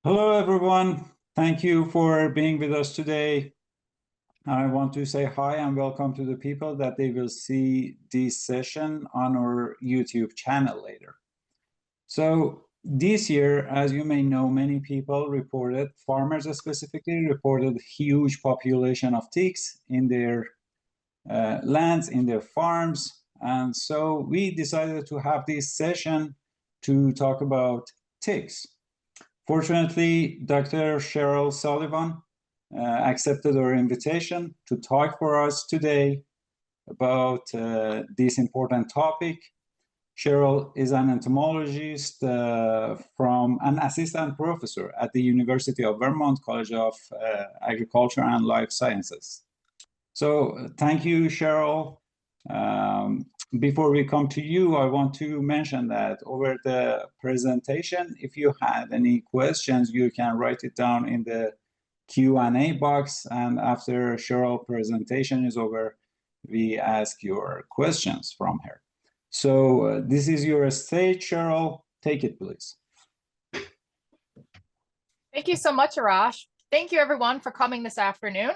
Hello, everyone. Thank you for being with us today. I want to say hi and welcome to the people that they will see this session on our YouTube channel later. So this year, as you may know, many people reported, farmers specifically reported huge population of ticks in their lands, in their farms. And so we decided to have this session to talk about ticks. Fortunately, Dr. Cheryl Sullivan accepted our invitation to talk for us today about this important topic. Cheryl is an entomologist from an assistant professor at the University of Vermont College of Agriculture and Life Sciences. So thank you, Cheryl. Before we come to you, I want to mention that over the presentation, if you had any questions, you can write it down in the Q&A box. And after Cheryl's presentation is over, we ask your questions from her. So this is your stage, Cheryl. Take it, please. Thank you so much, Arash. Thank you, everyone, for coming this afternoon.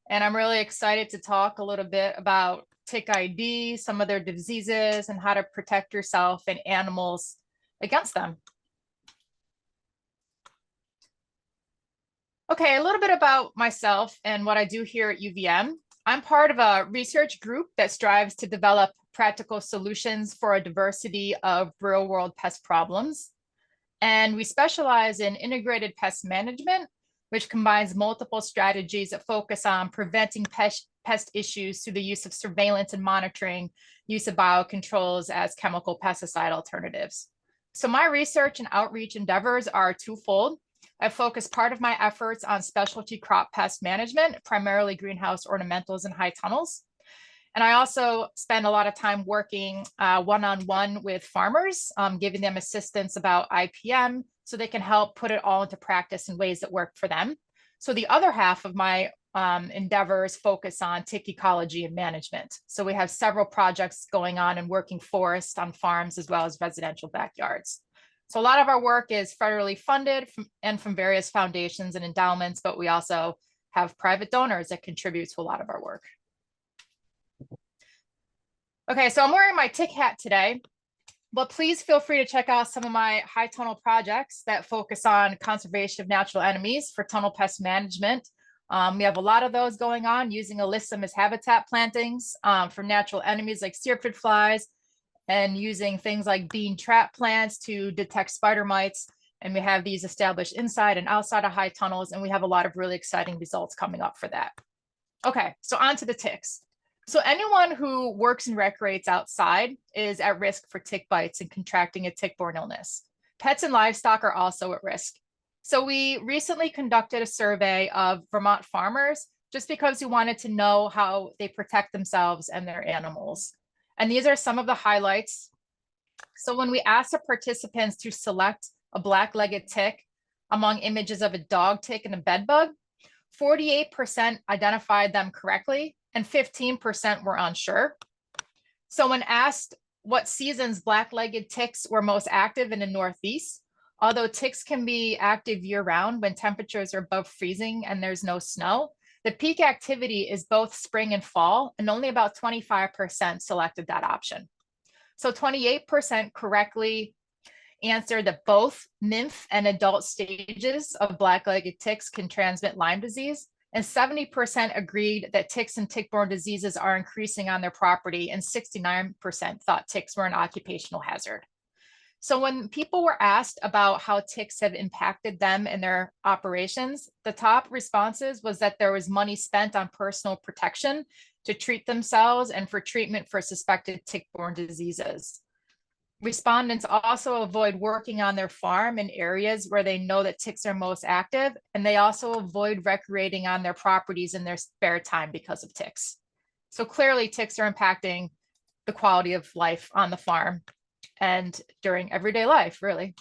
And I'm really excited to talk a little bit about tick ID, some of their diseases, and how to protect yourself and animals against them. Okay, a little bit about myself and what I do here at UVM. I'm part of a research group that strives to develop practical solutions for a diversity of real-world pest problems. And we specialize in integrated pest management, which combines multiple strategies that focus on preventing pest issues through the use of surveillance and monitoring, use of biocontrols as chemical pesticide alternatives. So my research and outreach endeavors are twofold. I focus part of my efforts on specialty crop pest management, primarily greenhouse ornamentals and high tunnels. And I also spend a lot of time working one-on-one with farmers, giving them assistance about IPM so they can help put it all into practice in ways that work for them. So the other half of my endeavors focus on tick ecology and management. So we have several projects going on in working forests on farms as well as residential backyards. So a lot of our work is federally funded from various foundations and endowments, but we also have private donors that contribute to a lot of our work. Okay, so I'm wearing my tick hat today, but please feel free to check out some of my high tunnel projects that focus on conservation of natural enemies for tunnel pest management. We have a lot of those going on using alyssum as habitat plantings for natural enemies like syrphid flies, and using things like bean trap plants to detect spider mites. And we have these established inside and outside of high tunnels, and we have a lot of really exciting results coming up for that. Okay, so on to the ticks. So anyone who works and recreates outside is at risk for tick bites and contracting a tick-borne illness. Pets and livestock are also at risk. So we recently conducted a survey of Vermont farmers just because we wanted to know how they protect themselves and their animals. And these are some of the highlights. So when we asked the participants to select a black-legged tick among images of a dog tick and a bed bug, 48% identified them correctly and 15% were unsure. So when asked what seasons black-legged ticks were most active in the Northeast, although ticks can be active year-round when temperatures are above freezing and there's no snow, the peak activity is both spring and fall, and only about 25% selected that option. So 28% correctly answered that both nymph and adult stages of black-legged ticks can transmit Lyme disease, and 70% agreed that ticks and tick-borne diseases are increasing on their property, and 69% thought ticks were an occupational hazard. So when people were asked about how ticks have impacted them in their operations, the top responses was that there was money spent on personal protection to treat themselves and for treatment for suspected tick-borne diseases. Respondents also avoid working on their farm in areas where they know that ticks are most active, and they also avoid recreating on their properties in their spare time because of ticks. So clearly ticks are impacting the quality of life on the farm and during everyday life, really.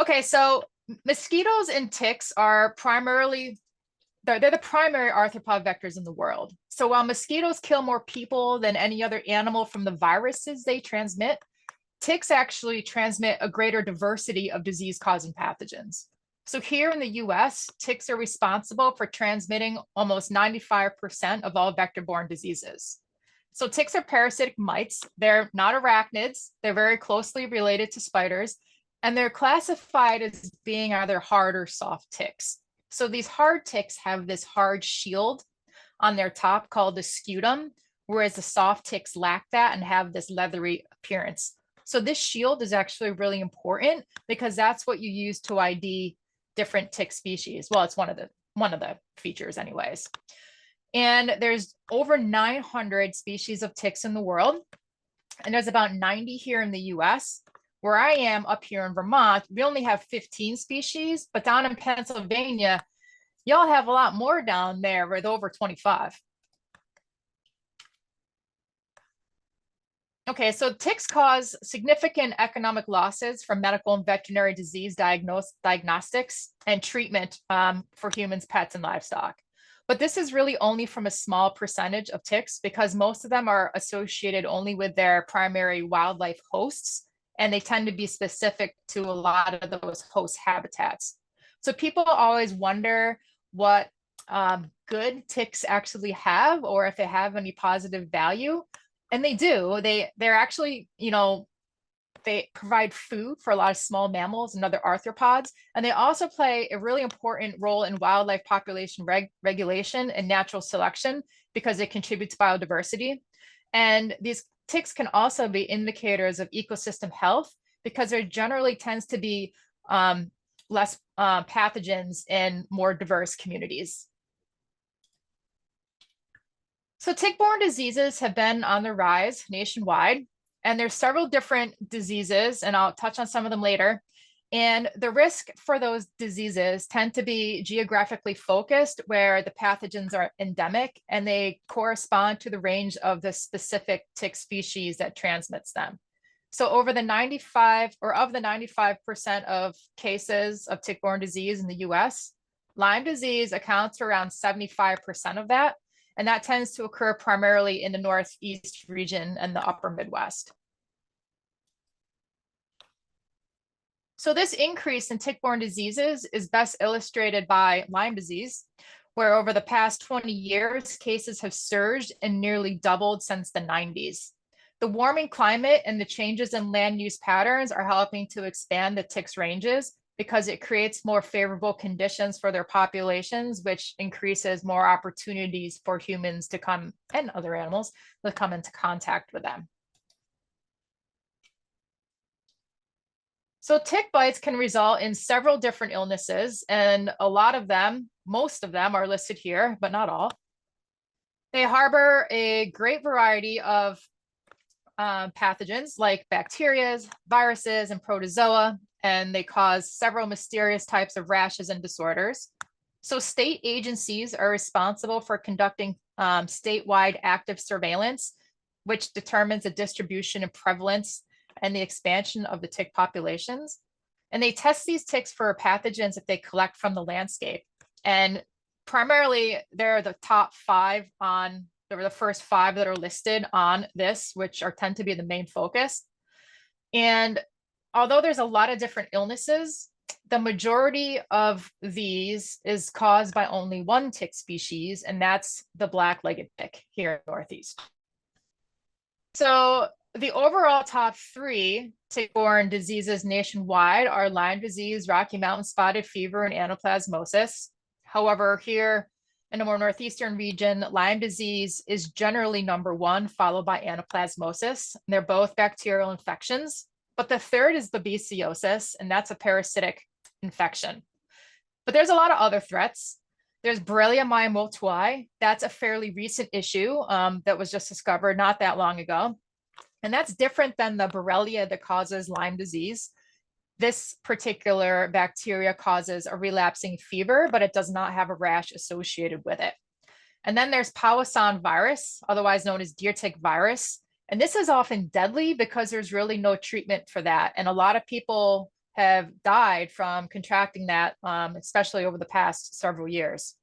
Okay, so mosquitoes and ticks are they're the primary arthropod vectors in the world. So while mosquitoes kill more people than any other animal from the viruses they transmit, ticks actually transmit a greater diversity of disease-causing pathogens. So here in the US, ticks are responsible for transmitting almost 95% of all vector-borne diseases. So ticks are parasitic mites. They're not arachnids. They're very closely related to spiders, and they're classified as being either hard or soft ticks. So these hard ticks have this hard shield on their top called the scutum, whereas the soft ticks lack that and have this leathery appearance. So this shield is actually really important because that's what you use to ID different tick species. Well, it's one of the features anyways. And there's over 900 species of ticks in the world. And there's about 90 here in the US. Where I am up here in Vermont, we only have 15 species, but down in Pennsylvania, y'all have a lot more down there with over 25. Okay, so ticks cause significant economic losses from medical and veterinary disease diagnostics and treatment for humans, pets, and livestock. But this is really only from a small percentage of ticks because most of them are associated only with their primary wildlife hosts, and they tend to be specific to a lot of those host habitats. So people always wonder what good ticks actually have, or if they have any positive value. And they do. They're actually, they provide food for a lot of small mammals and other arthropods. And they also play a really important role in wildlife population regulation and natural selection because it contributes to biodiversity. And these ticks can also be indicators of ecosystem health because there generally tends to be less pathogens in more diverse communities. So tick-borne diseases have been on the rise nationwide, and there's several different diseases, and I'll touch on some of them later. And the risk for those diseases tend to be geographically focused, where the pathogens are endemic, and they correspond to the range of the specific tick species that transmits them. So over the 95% of cases of tick-borne disease in the US, Lyme disease accounts for around 75% of that. And that tends to occur primarily in the Northeast region and the upper Midwest. So this increase in tick-borne diseases is best illustrated by Lyme disease, where over the past 20 years, cases have surged and nearly doubled since the 90s. The warming climate and the changes in land use patterns are helping to expand the ticks' ranges because it creates more favorable conditions for their populations, which increases more opportunities for humans to come, and other animals, to come into contact with them. So tick bites can result in several different illnesses, and a lot of them, most of them are listed here, but not all. They harbor a great variety of pathogens like bacteria, viruses, and protozoa, and they cause several mysterious types of rashes and disorders. So state agencies are responsible for conducting statewide active surveillance, which determines the distribution and prevalence and the expansion of the tick populations. And they test these ticks for pathogens that they collect from the landscape. And primarily, they're the top 5 on, they were the first 5 that are listed on this, which tend to be the main focus. And although there's a lot of different illnesses, the majority of these is caused by only one tick species, and that's the black-legged tick here in the Northeast. So the overall top 3 tick-borne diseases nationwide are Lyme disease, Rocky Mountain spotted fever, and anaplasmosis. However, here in the more northeastern region, Lyme disease is generally number 1, followed by anaplasmosis. They're both bacterial infections. But the third is babesiosis, and that's a parasitic infection. But there's a lot of other threats. There's Borrelia miyamotoi. That's a fairly recent issue that was just discovered not that long ago. And that's different than the Borrelia that causes Lyme disease. This particular bacteria causes a relapsing fever, but it does not have a rash associated with it. And then there's Powassan virus, otherwise known as deer tick virus. And this is often deadly because there's really no treatment for that. And a lot of people have died from contracting that, especially over the past several years.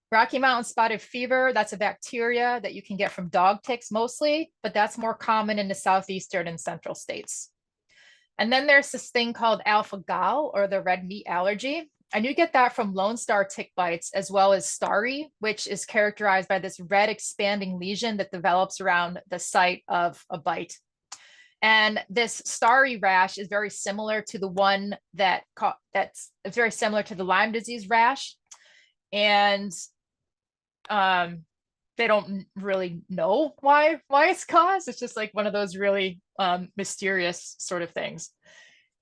Rocky Mountain spotted fever, that's a bacteria that you can get from dog ticks mostly, but that's more common in the southeastern and central states. And then there's this thing called alpha-gal, or the red meat allergy. And you get that from Lone Star tick bites, as well as starry, which is characterized by this red expanding lesion that develops around the site of a bite. And this starry rash is very similar to the one that's very similar to the Lyme disease rash. And they don't really know why it's caused. It's just like one of those really mysterious sort of things.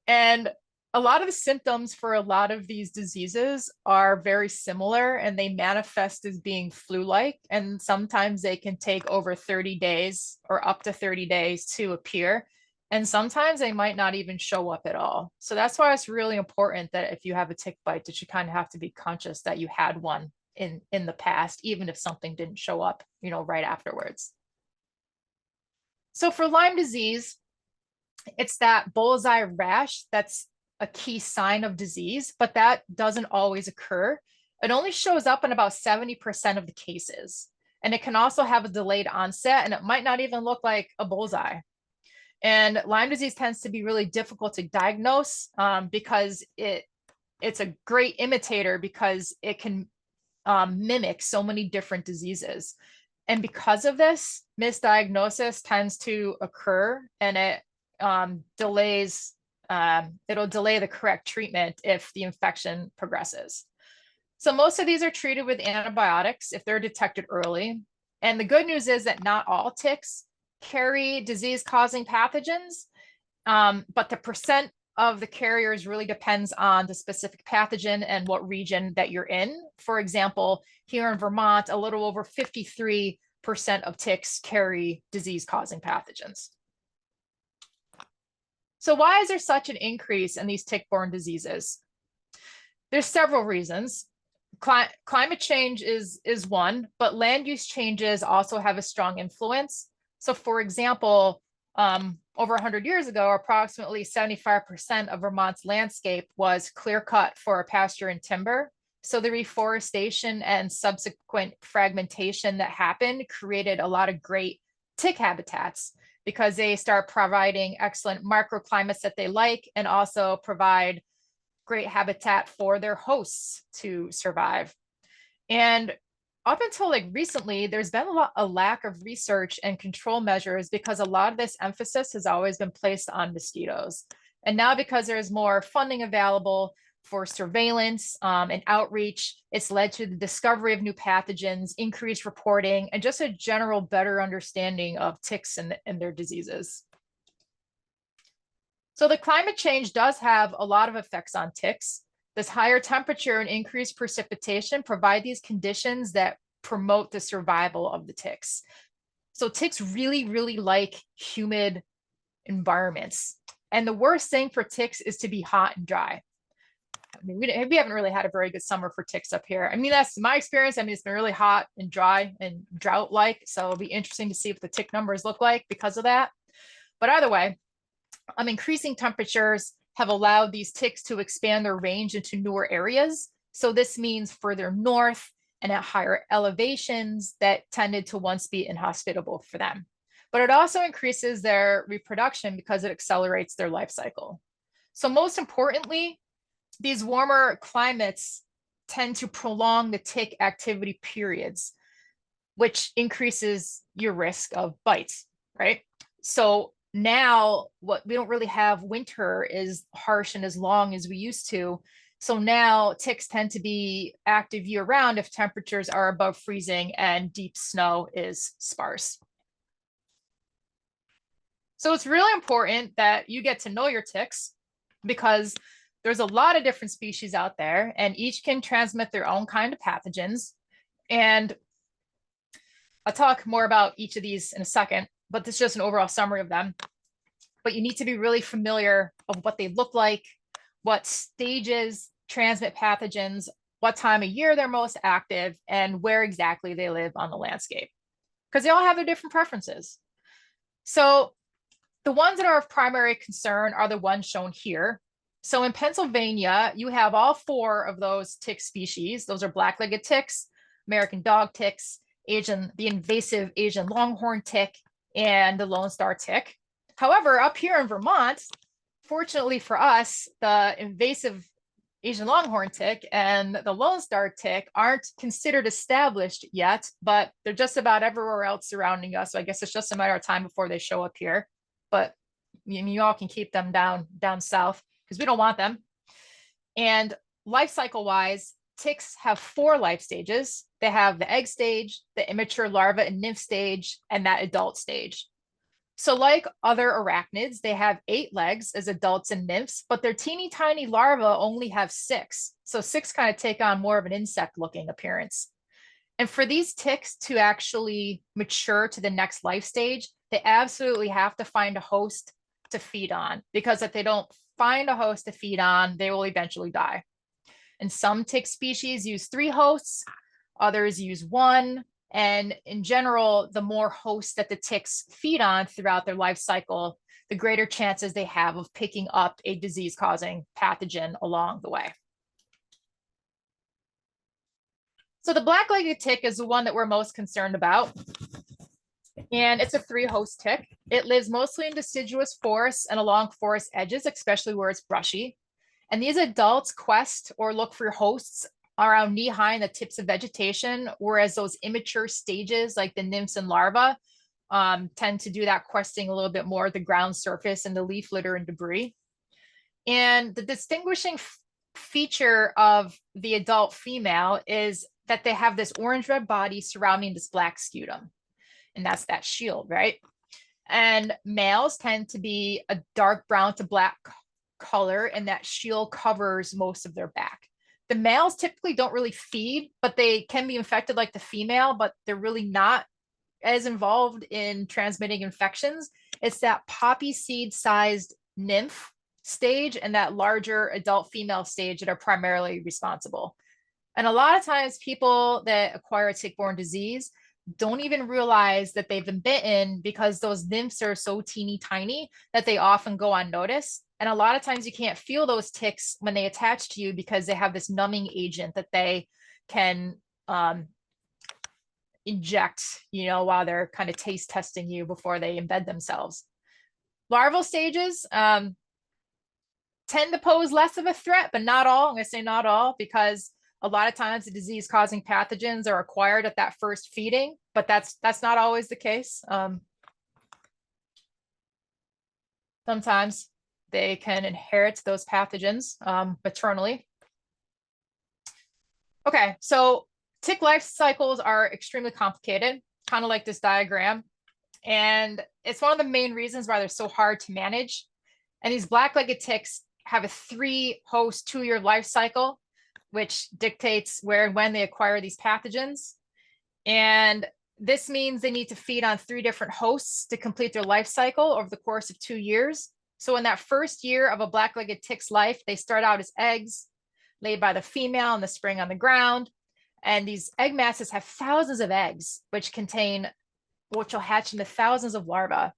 And a lot of the symptoms for a lot of these diseases are very similar, and they manifest as being flu-like. And sometimes they can take over 30 days or up to 30 days to appear. And sometimes they might not even show up at all. So that's why it's really important that if you have a tick bite, that you kind of have to be conscious that you had one in the past, even if something didn't show up, right afterwards. So for Lyme disease, it's that bullseye rash that's a key sign of disease, but that doesn't always occur. It only shows up in about 70% of the cases. And it can also have a delayed onset, and it might not even look like a bullseye. And Lyme disease tends to be really difficult to diagnose because it's a great imitator, because it can mimic so many different diseases. And because of this, misdiagnosis tends to occur, and it it'll delay the correct treatment if the infection progresses. So most of these are treated with antibiotics if they're detected early. And the good news is that not all ticks carry disease-causing pathogens, but the percent of the carriers really depends on the specific pathogen and what region that you're in. For example, here in Vermont, a little over 53% of ticks carry disease-causing pathogens. So why is there such an increase in these tick-borne diseases? There's several reasons. Climate change is one, but land use changes also have a strong influence. So for example, over 100 years ago, approximately 75% of Vermont's landscape was clear-cut for pasture and timber. So the reforestation and subsequent fragmentation that happened created a lot of great tick habitats, because they start providing excellent microclimates that they like, and also provide great habitat for their hosts to survive. And up until like recently, there's been a lack of research and control measures, because a lot of this emphasis has always been placed on mosquitoes. And now, because there's more funding available for surveillance and outreach, it's led to the discovery of new pathogens, increased reporting, and just a general better understanding of ticks and their diseases. So the climate change does have a lot of effects on ticks. This higher temperature and increased precipitation provide these conditions that promote the survival of the ticks. So ticks really, really like humid environments. And the worst thing for ticks is to be hot and dry. I mean, we haven't really had a very good summer for ticks up here. I mean, that's my experience. I mean, it's been really hot and dry and drought-like. So it'll be interesting to see what the tick numbers look like because of that. But either way, increasing temperatures have allowed these ticks to expand their range into newer areas. So this means further north and at higher elevations that tended to once be inhospitable for them. But it also increases their reproduction because it accelerates their life cycle. So most importantly, these warmer climates tend to prolong the tick activity periods, which increases your risk of bites, right? So now we don't really have winter as harsh and as long as we used to. So now ticks tend to be active year round if temperatures are above freezing and deep snow is sparse. So it's really important that you get to know your ticks, because there's a lot of different species out there, and each can transmit their own kind of pathogens. And I'll talk more about each of these in a second, but this is just an overall summary of them. But you need to be really familiar of what they look like, what stages transmit pathogens, what time of year they're most active, and where exactly they live on the landscape, because they all have their different preferences. So the ones that are of primary concern are the ones shown here. So in Pennsylvania, you have all 4 of those tick species. Those are black-legged ticks, American dog ticks, the invasive Asian longhorn tick, and the Lone Star tick. However, up here in Vermont, fortunately for us, the invasive Asian longhorn tick and the Lone Star tick aren't considered established yet, but they're just about everywhere else surrounding us. So I guess it's just a matter of time before they show up here. But you all can keep them down south because we don't want them. And life cycle wise, ticks have 4 life stages. They have the egg stage, the immature larva and nymph stage, and that adult stage. So like other arachnids, they have 8 legs as adults and nymphs, but their teeny tiny larvae only have 6. So 6 kind of take on more of an insect looking appearance. And for these ticks to actually mature to the next life stage, they absolutely have to find a host to feed on, because if they don't find a host to feed on, they will eventually die. And some tick species use 3 hosts, others use 1. And in general, the more hosts that the ticks feed on throughout their life cycle, the greater chances they have of picking up a disease-causing pathogen along the way. So the black-legged tick is the one that we're most concerned about. And it's a 3-host tick. It lives mostly in deciduous forests and along forest edges, especially where it's brushy. And these adults quest or look for hosts around knee-high in the tips of vegetation, whereas those immature stages, like the nymphs and larvae, tend to do that questing a little bit more at the ground surface and the leaf litter and debris. And the distinguishing feature of the adult female is that they have this orange-red body surrounding this black scutum. And that's that shield, right? And males tend to be a dark brown to black color, and that shield covers most of their back. The males typically don't really feed, but they can be infected like the female, but they're really not as involved in transmitting infections. It's that poppy seed sized nymph stage and that larger adult female stage that are primarily responsible. And a lot of times people that acquire a tick-borne disease don't even realize that they've been bitten because those nymphs are so teeny tiny that they often go unnoticed. And a lot of times you can't feel those ticks when they attach to you because they have this numbing agent that they can inject, while they're kind of taste testing you before they embed themselves. Larval stages tend to pose less of a threat, but not all. I'm going to say not all, because a lot of times the disease-causing pathogens are acquired at that first feeding, but that's not always the case. Sometimes they can inherit those pathogens maternally. Okay, so tick life cycles are extremely complicated, kind of like this diagram. And it's one of the main reasons why they're so hard to manage. And these black-legged ticks have a 3-host 2-year life cycle, which dictates where and when they acquire these pathogens. And this means they need to feed on 3 different hosts to complete their life cycle over the course of 2 years. So in that first year of a black-legged tick's life, they start out as eggs laid by the female in the spring on the ground. And these egg masses have thousands of eggs, which will hatch into thousands of larvae.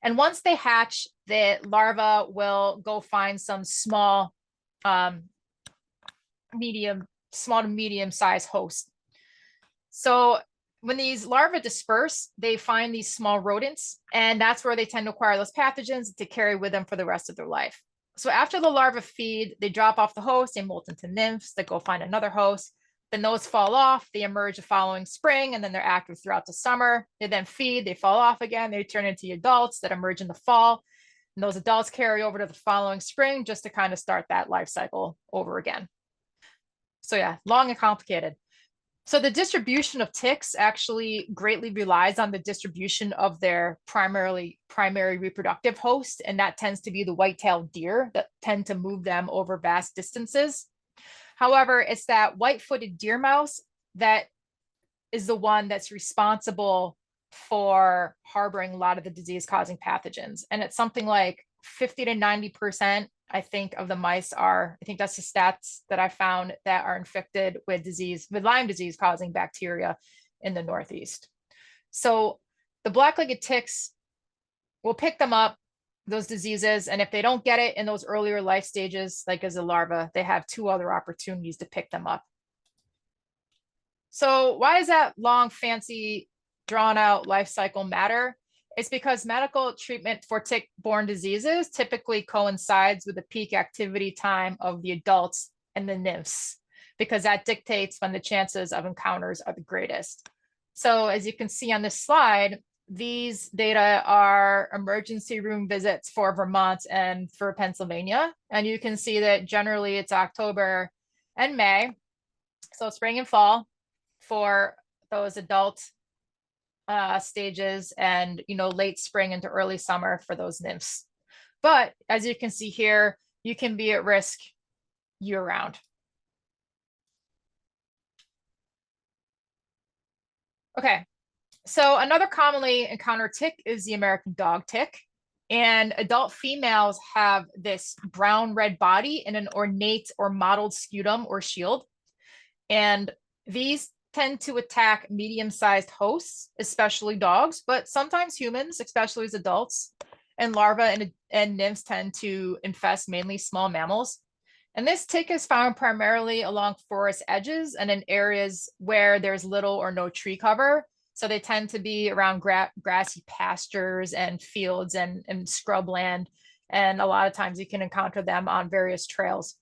And once they hatch, the larva will go find some small to medium sized host. So when these larvae disperse, they find these small rodents, and that's where they tend to acquire those pathogens to carry with them for the rest of their life. So after the larvae feed, they drop off the host, they molt into nymphs that go find another host. Then those fall off, they emerge the following spring, and then they're active throughout the summer. They then feed, they fall off again, they turn into adults that emerge in the fall. And those adults carry over to the following spring just to kind of start that life cycle over again. So yeah, long and complicated. So the distribution of ticks actually greatly relies on the distribution of their primary reproductive host, and that tends to be the white-tailed deer that tend to move them over vast distances. However, it's that white-footed deer mouse that is the one that's responsible for harboring a lot of the disease-causing pathogens. And it's something like 50 to 90%, I think, of the mice I think that's the stats that I found, that are infected with Lyme disease causing bacteria in the Northeast. So the black-legged ticks will pick them up, those diseases, and if they don't get it in those earlier life stages, like as a larva, they have 2 other opportunities to pick them up. So why does that long, fancy, drawn out life cycle matter? It's because medical treatment for tick-borne diseases typically coincides with the peak activity time of the adults and the nymphs, because that dictates when the chances of encounters are the greatest. So as you can see on this slide, these data are emergency room visits for Vermont and for Pennsylvania. And you can see that generally it's October and May, so spring and fall for those adult stages, and late spring into early summer for those nymphs. But as you can see here, you can be at risk year round. Okay, so another commonly encountered tick is the American dog tick. And adult females have this brown-red body and an ornate or mottled scutum or shield. And these tend to attack medium-sized hosts, especially dogs, but sometimes humans, especially as adults. And larvae and nymphs tend to infest mainly small mammals. And this tick is found primarily along forest edges and in areas where there's little or no tree cover. So they tend to be around grassy pastures and fields and scrubland. And a lot of times you can encounter them on various trails.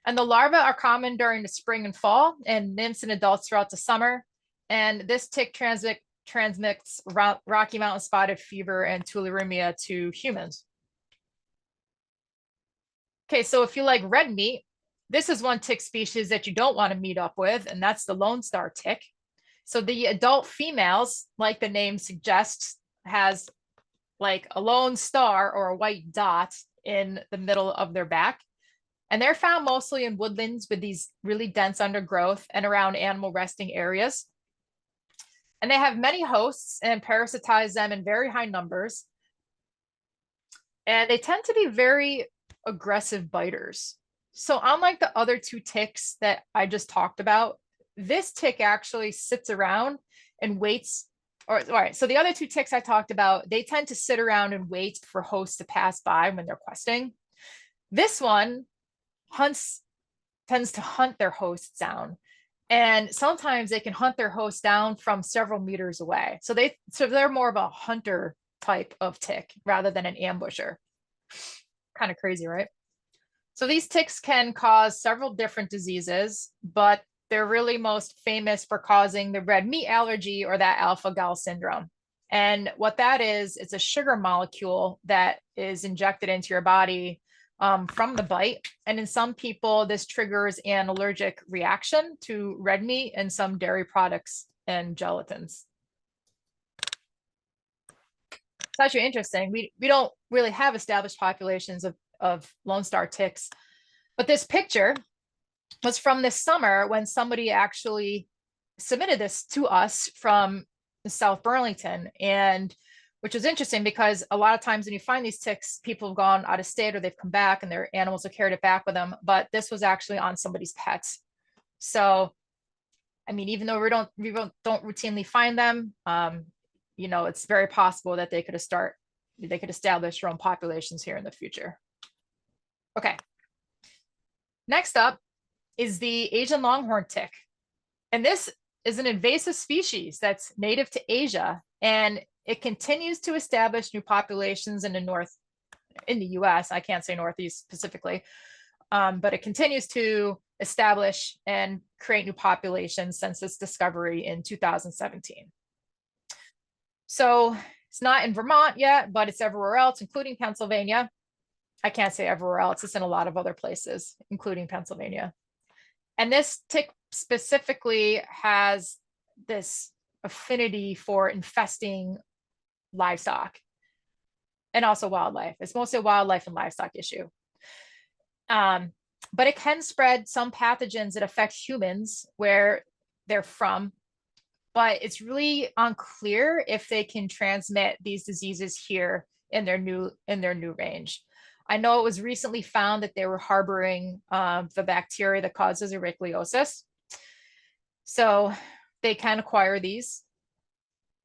And the larvae are common during the spring and fall, and nymphs and adults throughout the summer. And this tick transmits Rocky Mountain spotted fever and tularemia to humans. Okay, so if you like red meat, this is one tick species that you don't want to meet up with, and that's the Lone Star tick. So the adult females, like the name suggests, has like a lone star or a white dot in the middle of their back. And they're found mostly in woodlands with these really dense undergrowth and around animal resting areas. And they have many hosts and parasitize them in very high numbers. And they tend to be very aggressive biters. So unlike the other two ticks that I just talked about, this tick actually sits around and waits. All right, so the other two ticks I talked about, they tend to sit around and wait for hosts to pass by when they're questing. This one tends to hunt their hosts down. And sometimes they can hunt their hosts down from several meters away. So they're more of a hunter type of tick rather than an ambusher. Kind of crazy, right? So these ticks can cause several different diseases, but they're really most famous for causing the red meat allergy or that alpha-gal syndrome. And what that is, it's a sugar molecule that is injected into your body from the bite. And in some people, this triggers an allergic reaction to red meat and some dairy products and gelatins. It's actually interesting. We don't really have established populations of Lone Star ticks, but this picture was from this summer when somebody actually submitted this to us from South Burlington, and which is interesting because a lot of times when you find these ticks, people have gone out of state or they've come back and their animals have carried it back with them, but this was actually on somebody's pets. So, I mean, even though we don't routinely find them, it's very possible that they could establish their own populations here in the future. Okay. Next up is the Asian longhorn tick. And this is an invasive species that's native to Asia, and it continues to establish new populations in the US. I can't say Northeast specifically, but it continues to establish and create new populations since its discovery in 2017. So it's not in Vermont yet, but it's everywhere else, including Pennsylvania. I can't say everywhere else. It's in a lot of other places, including Pennsylvania. And this tick specifically has this affinity for infesting livestock and also wildlife. It's mostly a wildlife and livestock issue. But it can spread some pathogens that affect humans where they're from, but it's really unclear if they can transmit these diseases here in their new range. I know it was recently found that they were harboring the bacteria that causes ehrlichiosis. So they can acquire these.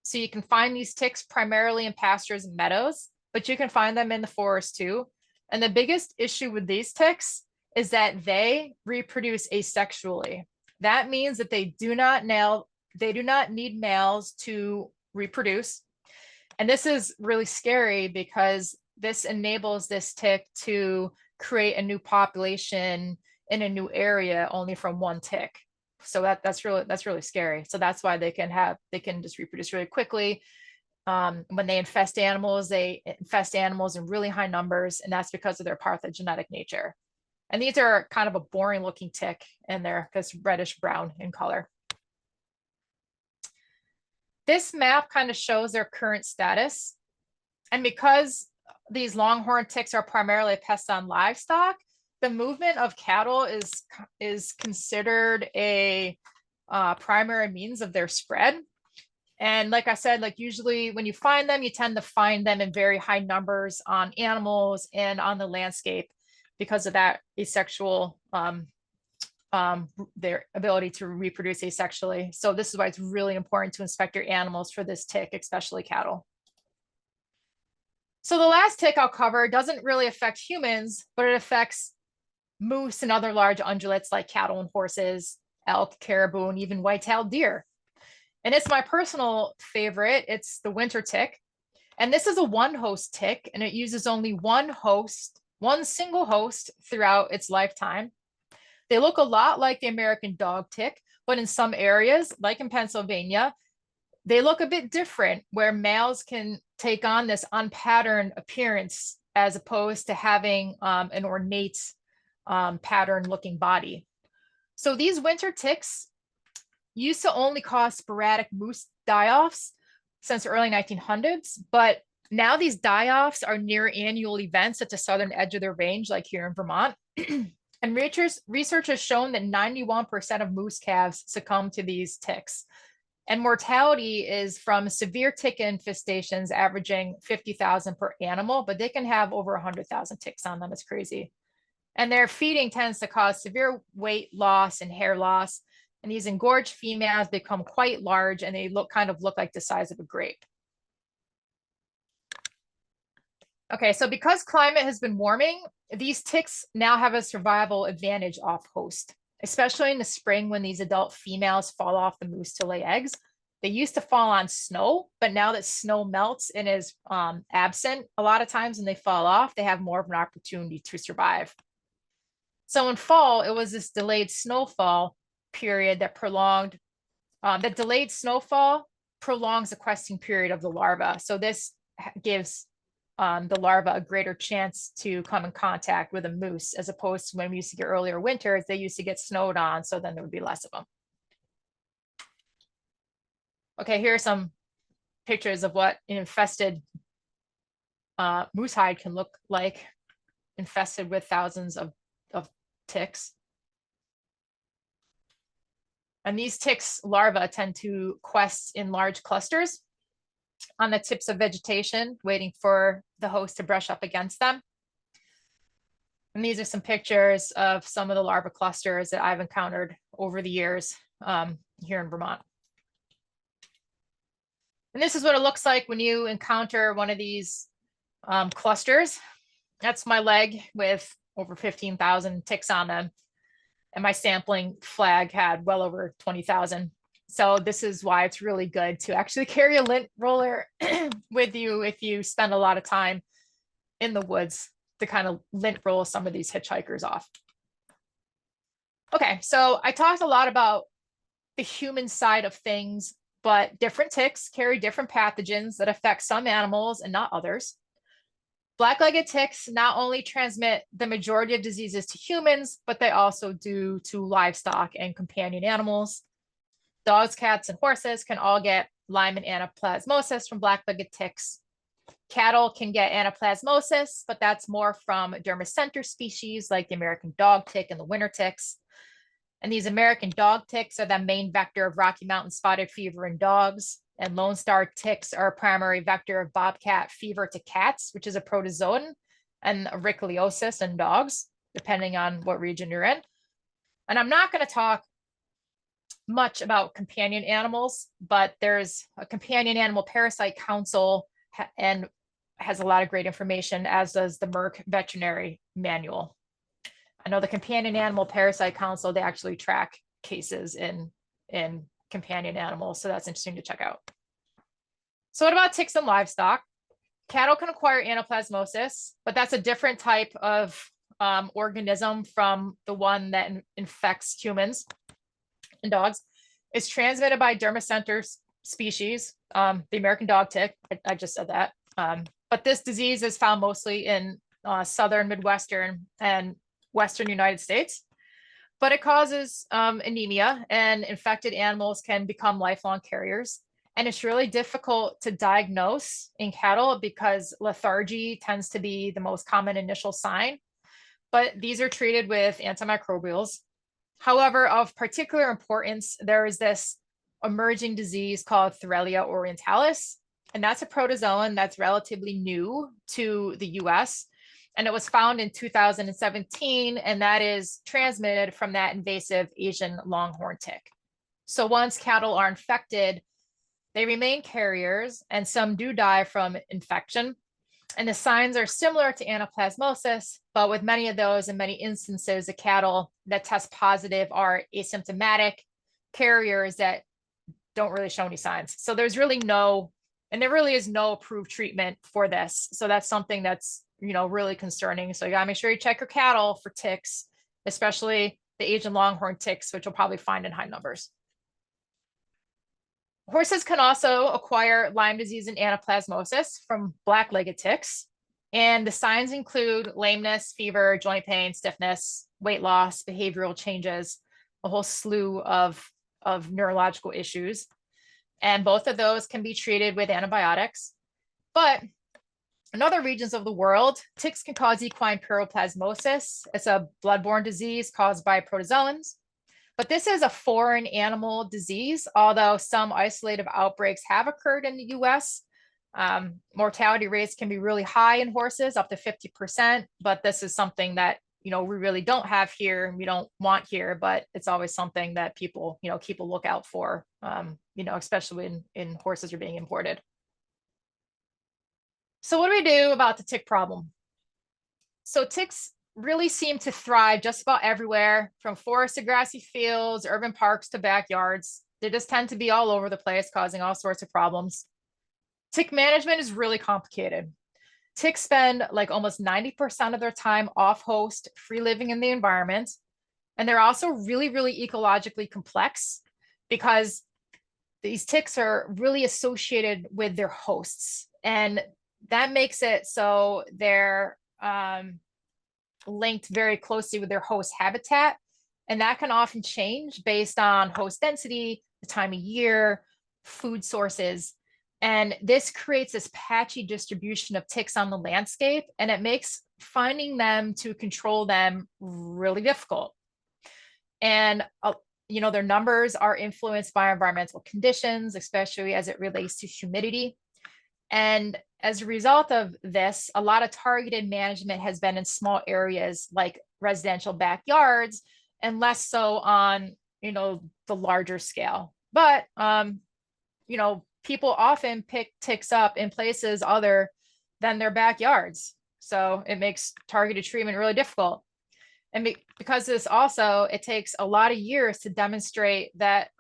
So you can find these ticks primarily in pastures and meadows, but you can find them in the forest too. And the biggest issue with these ticks is that they reproduce asexually. That means that they do not need males to reproduce. And this is really scary because this enables this tick to create a new population in a new area only from one tick. So that's really scary. So that's why they can just reproduce really quickly. When they infest animals in really high numbers, and that's because of their parthenogenetic nature. And these are kind of a boring looking tick, and they're just reddish brown in color. This map kind of shows their current status. And because these longhorn ticks are primarily a pest on livestock, the movement of cattle is considered a primary means of their spread. And like I said, like usually when you find them, you tend to find them in very high numbers on animals and on the landscape because of that asexual, their ability to reproduce asexually. So this is why it's really important to inspect your animals for this tick, especially cattle. So the last tick I'll cover doesn't really affect humans, but it affects moose and other large ungulates like cattle and horses, elk, caribou, and even white-tailed deer. And it's my personal favorite. It's the winter tick. And this is a one-host tick, and it uses only one single host throughout its lifetime. They look a lot like the American dog tick, but in some areas, like in Pennsylvania, they look a bit different, where males can take on this unpatterned appearance as opposed to having an ornate pattern-looking body. So these winter ticks used to only cause sporadic moose die-offs since the early 1900s, but now these die-offs are near annual events at the southern edge of their range, like here in Vermont. And research has shown that 91% of moose calves succumb to these ticks. And mortality is from severe tick infestations averaging 50,000 per animal, but they can have over 100,000 ticks on them. It's crazy. And their feeding tends to cause severe weight loss and hair loss. And these engorged females become quite large, and they look like the size of a grape. Okay, so because climate has been warming, these ticks now have a survival advantage off host, especially in the spring when these adult females fall off the moose to lay eggs. They used to fall on snow, but now that snow melts and is absent, a lot of times when they fall off, they have more of an opportunity to survive. So in fall, it was this delayed snowfall period that prolonged, that delayed snowfall prolongs the questing period of the larva. So this gives the larva a greater chance to come in contact with a moose, as opposed to when we used to get earlier winters, they used to get snowed on, so then there would be less of them. Okay, here are some pictures of what an infested moose hide can look like, infested with thousands of ticks. And these ticks larvae tend to quest in large clusters on the tips of vegetation, waiting for the host to brush up against them. And these are some pictures of some of the larva clusters that I've encountered over the years here in Vermont. And this is what it looks like when you encounter one of these clusters. That's my leg with over 15,000 ticks on them. And my sampling flag had well over 20,000. So this is why it's really good to actually carry a lint roller with you if you spend a lot of time in the woods to kind of lint roll some of these hitchhikers off. Okay, so I talked a lot about the human side of things, but different ticks carry different pathogens that affect some animals and not others. Black-legged ticks not only transmit the majority of diseases to humans, but they also do to livestock and companion animals. Dogs, cats, and horses can all get Lyme and anaplasmosis from black-legged ticks. Cattle can get anaplasmosis, but that's more from dermacenter species like the American dog tick and the winter ticks. And these American dog ticks are the main vector of Rocky Mountain spotted fever in dogs. And Lone Star ticks are a primary vector of bobcat fever to cats, which is a protozoan, and ehrlichiosis in dogs, depending on what region you're in. And I'm not going to talk much about companion animals, but there's a companion animal parasite council and has a lot of great information, as does the Merck veterinary manual. I know the companion animal parasite council, they actually track cases in companion animals, so that's interesting to check out. So what about ticks and livestock? Cattle can acquire anaplasmosis, but that's a different type of organism from the one that infects humans and dogs. It's transmitted by dermacenter species, the American dog tick. I just said that. But this disease is found mostly in southern, Midwestern, and Western United States. But it causes anemia, and infected animals can become lifelong carriers. And it's really difficult to diagnose in cattle because lethargy tends to be the most common initial sign. But these are treated with antimicrobials. However, of particular importance, there is this emerging disease called Borrelia orientalis, and that's a protozoan that's relatively new to the US. And it was found in 2017, and that is transmitted from that invasive Asian longhorn tick. So once cattle are infected, they remain carriers, and some do die from infection. And the signs are similar to anaplasmosis, but with many of those, in many instances, the cattle that test positive are asymptomatic carriers that don't really show any signs. So there's really no, and there really is no approved treatment for this. So that's something that's, really concerning. So you gotta make sure you check your cattle for ticks, especially the Asian longhorn ticks, which you'll probably find in high numbers. Horses can also acquire Lyme disease and anaplasmosis from black-legged ticks. And the signs include lameness, fever, joint pain, stiffness, weight loss, behavioral changes, a whole slew of neurological issues. And both of those can be treated with antibiotics. But in other regions of the world, ticks can cause equine pyroplasmosis. It's a bloodborne disease caused by protozoans. But this is a foreign animal disease, although some isolated outbreaks have occurred in the US. Mortality rates can be really high in horses, up to 50%, but this is something that, we really don't have here, we don't want here, but it's always something that people, keep a lookout for, especially in horses are being imported. So what do we do about the tick problem? So ticks really seem to thrive just about everywhere, from forest to grassy fields, urban parks to backyards. They just tend to be all over the place, causing all sorts of problems. Tick management is really complicated. Ticks spend like almost 90% of their time off host, free living in the environment. And they're also really, really ecologically complex because these ticks are really associated with their hosts. And that makes it so they're linked very closely with their host habitat. And that can often change based on host density, the time of year, food sources. And this creates this patchy distribution of ticks on the landscape, and it makes finding them to control them really difficult. And, their numbers are influenced by environmental conditions, especially as it relates to humidity. And as a result of this, a lot of targeted management has been in small areas like residential backyards, and less so on, the larger scale. But, people often pick ticks up in places other than their backyards. So it makes targeted treatment really difficult. And because of this also, it takes a lot of years to demonstrate that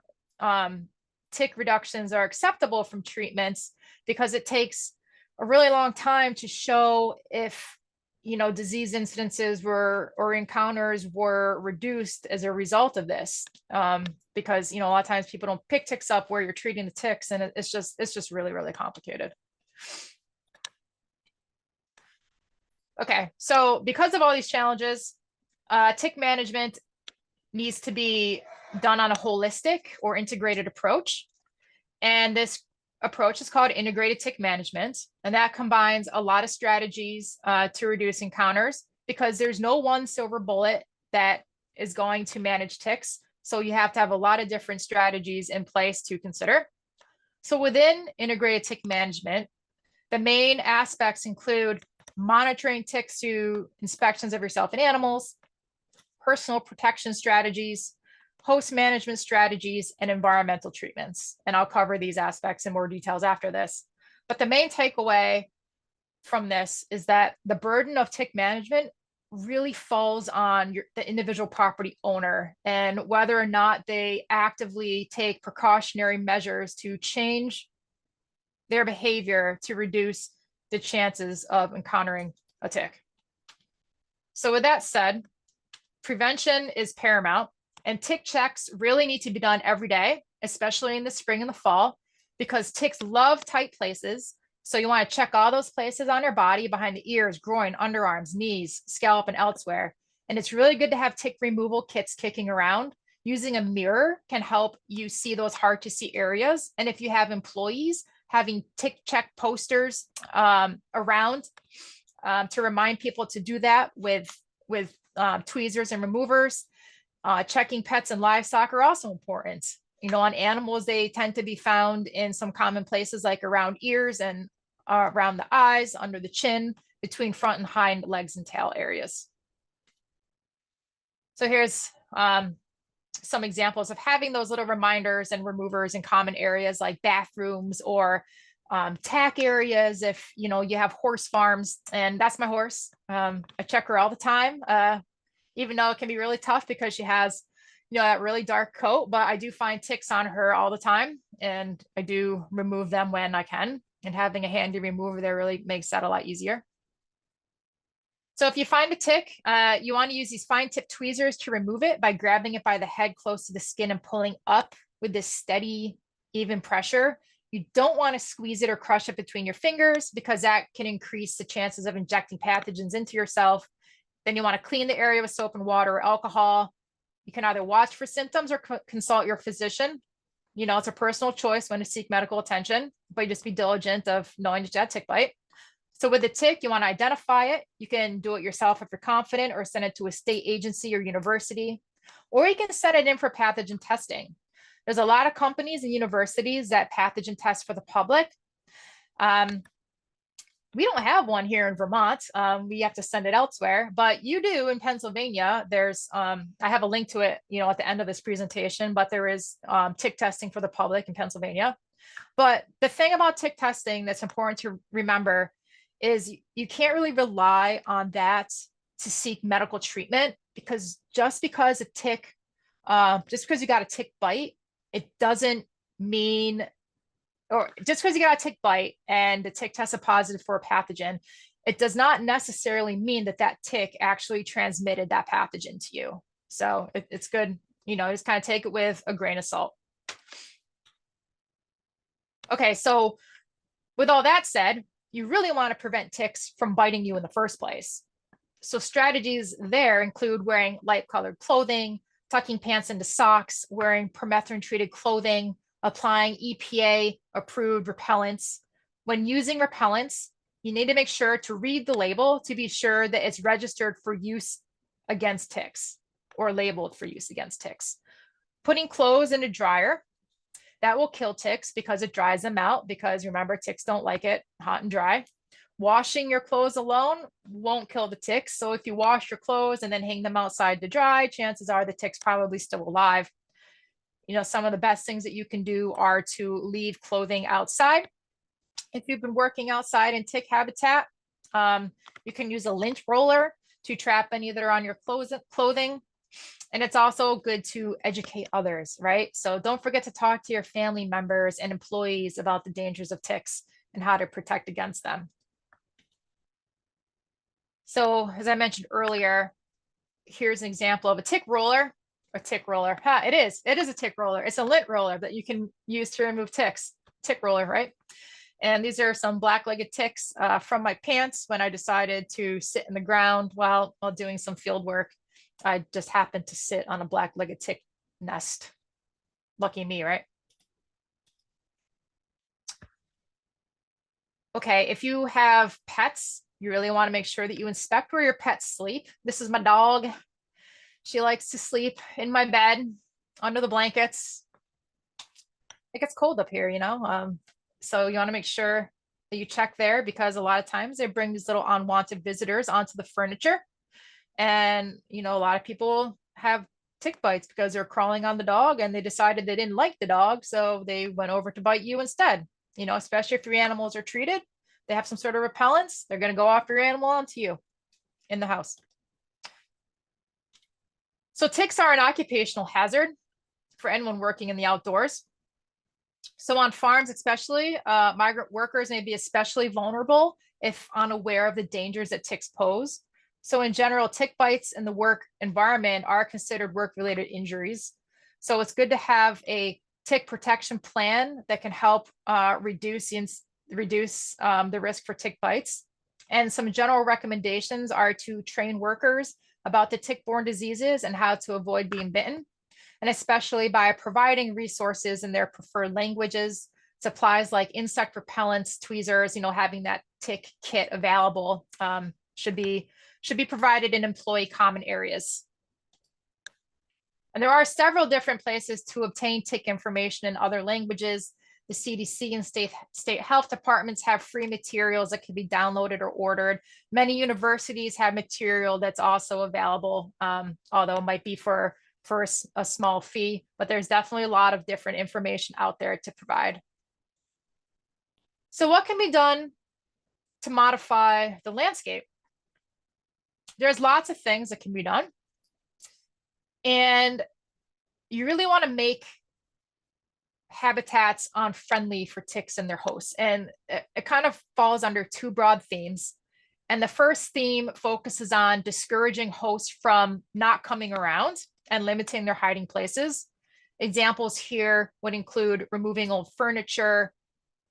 tick reductions are acceptable from treatments, because it takes a really long time to show if, disease incidences or encounters were reduced as a result of this. Because, a lot of times people don't pick ticks up where you're treating the ticks, and it's just really, really complicated. Okay, so because of all these challenges, tick management needs to be done on a holistic or integrated approach. And this approach is called integrated tick management. And that combines a lot of strategies to reduce encounters, because there's no one silver bullet that is going to manage ticks. So you have to have a lot of different strategies in place to consider. So within integrated tick management, the main aspects include monitoring ticks through inspections of yourself and animals, personal protection strategies, host management strategies, and environmental treatments. And I'll cover these aspects in more details after this. But the main takeaway from this is that the burden of tick management really falls on the individual property owner, and whether or not they actively take precautionary measures to change their behavior to reduce the chances of encountering a tick. So with that said, prevention is paramount, and tick checks really need to be done every day, especially in the spring and the fall, because ticks love tight places. So you want to check all those places on their body, behind the ears, groin, underarms, knees, scalp, and elsewhere. And it's really good to have tick removal kits kicking around. Using a mirror can help you see those hard to see areas. And if you have employees, having tick check posters around to remind people to do that with tweezers and removers. Checking pets and livestock are also important. You know, on animals, they tend to be found in some common places like around ears and around the eyes, under the chin, between front and hind legs and tail areas. So here's some examples of having those little reminders and removers in common areas like bathrooms or tack areas. If you know you have horse farms, and that's my horse, I check her all the time, even though it can be really tough because she has, you know, that really dark coat, but I do find ticks on her all the time, and I do remove them when I can, and having a handy remover there really makes that a lot easier. So if you find a tick, you want to use these fine tip tweezers to remove it by grabbing it by the head close to the skin and pulling up with this steady, even pressure. You don't want to squeeze it or crush it between your fingers, because that can increase the chances of injecting pathogens into yourself. Then you want to clean the area with soap and water or alcohol. You can either watch for symptoms or consult your physician. You know, it's a personal choice when to seek medical attention, but just be diligent of knowing that you had a tick bite. So with a tick, you want to identify it. You can do it yourself if you're confident, or send it to a state agency or university, or you can send it in for pathogen testing. There's a lot of companies and universities that pathogen test for the public. We don't have one here in Vermont. We have to send it elsewhere, but you do in Pennsylvania. There's, I have a link to it, you know, at the end of this presentation, but there is tick testing for the public in Pennsylvania. But the thing about tick testing that's important to remember is you can't really rely on that to seek medical treatment, because just because a tick, just because you got a tick bite, it doesn't mean, or just because you got a tick bite and the tick tested positive for a pathogen, it does not necessarily mean that that tick actually transmitted that pathogen to you. So it's good, you know, just kind of take it with a grain of salt. Okay, so with all that said, you really want to prevent ticks from biting you in the first place. So strategies there include wearing light colored clothing, tucking pants into socks, wearing permethrin treated clothing, applying EPA approved repellents. When using repellents, you need to make sure to read the label to be sure that it's registered for use against ticks, or labeled for use against ticks. Putting clothes in a dryer, that will kill ticks because it dries them out, because remember, ticks don't like it hot and dry. Washing your clothes alone won't kill the ticks. So if you wash your clothes and then hang them outside to dry, chances are the tick's probably still alive. You know, some of the best things that you can do are to leave clothing outside. If you've been working outside in tick habitat, you can use a lint roller to trap any that are on your clothing. And it's also good to educate others, right? So don't forget to talk to your family members and employees about the dangers of ticks and how to protect against them. So as I mentioned earlier, here's an example of a tick roller, or tick roller. It is a tick roller. It's a lint roller that you can use to remove ticks. Tick roller, right? And these are some black-legged ticks from my pants when I decided to sit in the ground while doing some field work. I just happened to sit on a black-legged tick nest. Lucky me, right? Okay, if you have pets, you really want to make sure that you inspect where your pets sleep. This is my dog. She likes to sleep in my bed, under the blankets. It gets cold up here, you know? So you want to make sure that you check there, because a lot of times they bring these little unwanted visitors onto the furniture. And, you know, a lot of people have tick bites because they're crawling on the dog and they decided they didn't like the dog. So they went over to bite you instead, you know, especially if your animals are treated, they have some sort of repellents, they're going to go after your animal onto you in the house. So ticks are an occupational hazard for anyone working in the outdoors. So on farms, especially, migrant workers may be especially vulnerable if unaware of the dangers that ticks pose. So in general, tick bites in the work environment are considered work-related injuries. So it's good to have a tick protection plan that can help reduce the risk for tick bites. And some general recommendations are to train workers about the tick-borne diseases and how to avoid being bitten, and especially by providing resources in their preferred languages, supplies like insect repellents, tweezers, having that tick kit available should be provided in employee common areas. And there are several different places to obtain tick information in other languages. The CDC and state health departments have free materials that can be downloaded or ordered. Many universities have material that's also available, although it might be for a small fee, but there's definitely a lot of different information out there to provide. So what can be done to modify the landscape? There's lots of things that can be done. And you really want to make habitats unfriendly for ticks and their hosts. And it kind of falls under two broad themes. And the first theme focuses on discouraging hosts from not coming around and limiting their hiding places. Examples here would include removing old furniture,